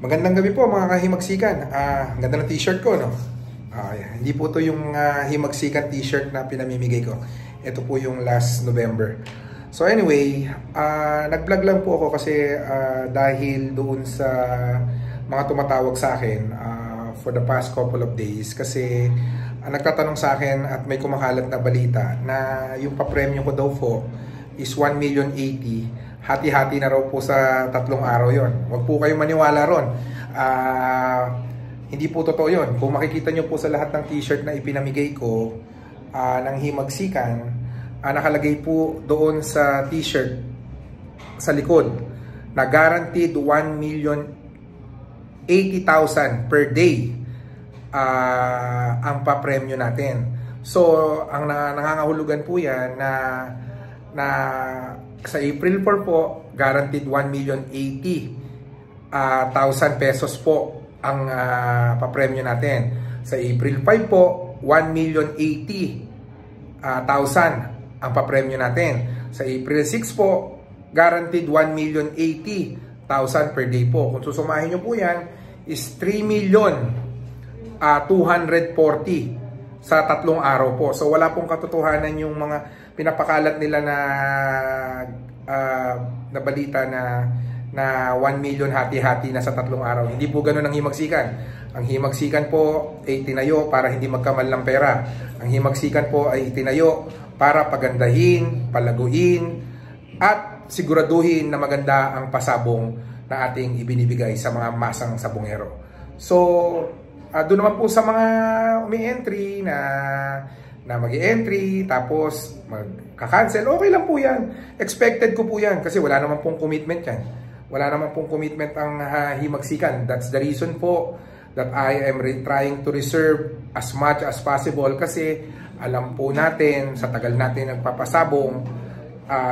Magandang gabi po mga kahimagsikan. Ganda ng t-shirt ko, no? Hindi po to yung himagsikan t-shirt na pinamimigay ko. Ito po yung last November. So anyway, nag-vlog lang po ako kasi dahil doon sa mga tumatawag sa akin for the past couple of days. Kasi nagtatanong sa akin at may kumakalat na balita na yung papremyo ko daw po is 1,080,000. Hati-hati na raw po sa 3 araw yon. Huwag po kayong maniwala ron. Hindi po totoo yon. Kung makikita nyo po sa lahat ng t-shirt na ipinamigay ko ng himagsikan, nakalagay po doon sa t-shirt sa likod na guaranteed 1,080,000 per day ang papremyo natin. So, ang nangangahulugan po yan na sa April 4 po, guaranteed 1,080,000 pesos po ang papremyo natin. Sa April 5 po, 1,080,000 ang papremyo natin. Sa April 6 po, guaranteed 1,080,000 per day po. Kung susumahin nyo po yan, is 3,240,000 sa 3 araw po. So wala pong katotohanan yung mga pinapakalat nila na balita na 1 million hati-hati na sa 3 araw. Hindi po ganoon ang himagsikan. Ang himagsikan po ay itinayo para hindi magkamal ng pera. Ang himagsikan po ay itinayo para pagandahin, palaguin, at siguraduhin na maganda ang pasabong na ating ibinibigay sa mga masang sabongero. So, doon naman po sa mga umi-entry na mag-i-entry tapos magka-cancel, okay lang po yan. Expected ko po yan kasi wala naman pong commitment yan. Wala naman pong commitment ang himagsikan. That's the reason po that I am trying to reserve as much as possible kasi alam po natin sa tagal natin nagpapasabong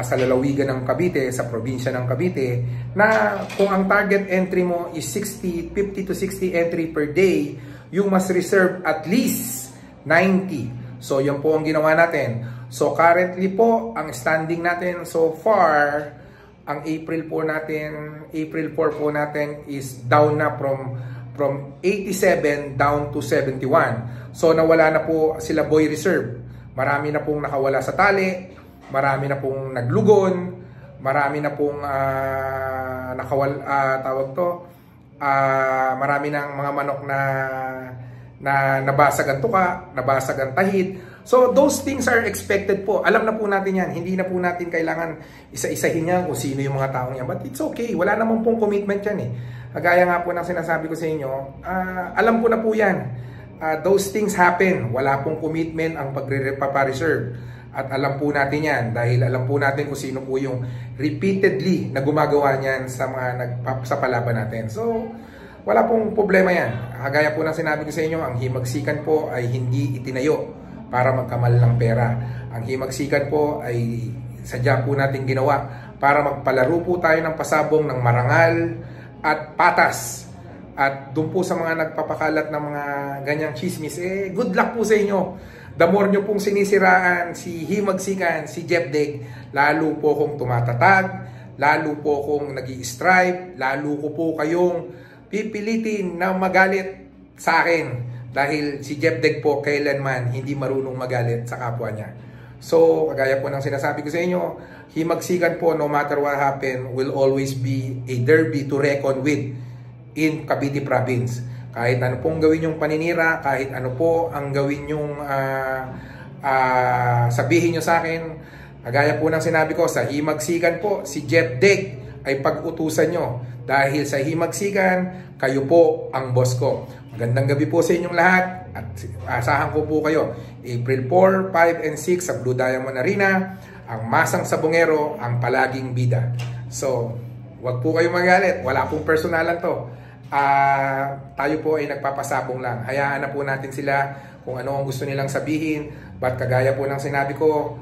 sa lalawigan ng Cavite, sa probinsya ng Cavite, na kung ang target entry mo is 50 to 60 entry per day, you must reserve at least 90. So, yan po ang ginawa natin. So, currently po, ang standing natin so far, ang April 4 po natin is down na from 87 down to 71. So, nawala na po sila boy reserve. Marami na pong nakawala sa tali, marami na pong naglugon, marami na pong marami ng mga manok na nabasag ang tuka, nabasag ang tahid. So, those things are expected po. Alam na po natin yan. Hindi na po natin kailangan isa-isahin yan kung sino yung mga taong yan. But it's okay. Wala naman pong commitment yan eh. Kagaya nga po ng sinasabi ko sa inyo, alam ko na po yan. Those things happen. Wala pong commitment ang pagre-reserve. At alam po natin yan dahil alam po natin kung sino po yung repeatedly na gumagawa niyan sa mga sa palaban natin. So, wala pong problema yan. Kagaya po ng sinabi ko sa inyo, ang himagsikan po ay hindi itinayo para magkamal ng pera. Ang himagsikan po ay sadya po natin ginawa para magpalaro po tayo ng pasabong ng marangal at patas. At doon po sa mga nagpapakalat ng mga ganyang chismis, good luck po sa inyo. The more nyo pong sinisiraan si himagsikan, si Jepdeg, lalo po kong tumatatag, lalo po kong nag-i-strive, lalo ko po kayong pipilitin na magalit sa akin dahil si Jepdeg po kailanman hindi marunong magalit sa kapwa niya. So, kagaya po ng sinasabi ko sa inyo, himagsikan po no matter what happen will always be a derby to reckon with in Cavite Province. Kahit ano pong gawin yung paninira, kahit ano po ang gawin yung sabihin nyo sa akin, kagaya po ng sinabi ko, sa himagsikan po, si Jepdeg ay pag-utusan nyo. Dahil sa himagsikan, kayo po ang boss ko. Magandang gabi po sa inyong lahat at asahan ko po kayo. April 4, 5, and 6 sa Blue Diamond Arena, ang masang sabongero, ang palaging bida. So, wag po kayo magalit. Wala pong personalan to. Tayo po ay nagpapasabong lang. Hayaan na po natin sila kung ano ang gusto nilang sabihin. But kagaya po ng sinabi ko,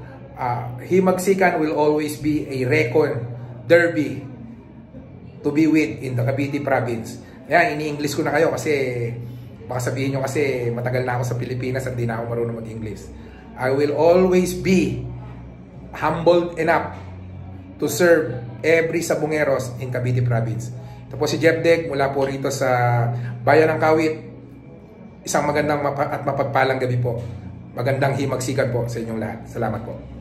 himagsikan will always be a recon derby to be with in the Cavite Province. Yan, ini-English ko na kayo kasi baka sabihin nyo kasi matagal na ako sa Pilipinas at di na ako marunong mag-English. I will always be humbled enough to serve every sabongeros in Cavite Province. Tapos si Jeff Deg mula po rito sa Bayan ng Kawit. Isang magandang at mapagpalang gabi po. Magandang himagsikan po sa inyong lahat. Salamat po.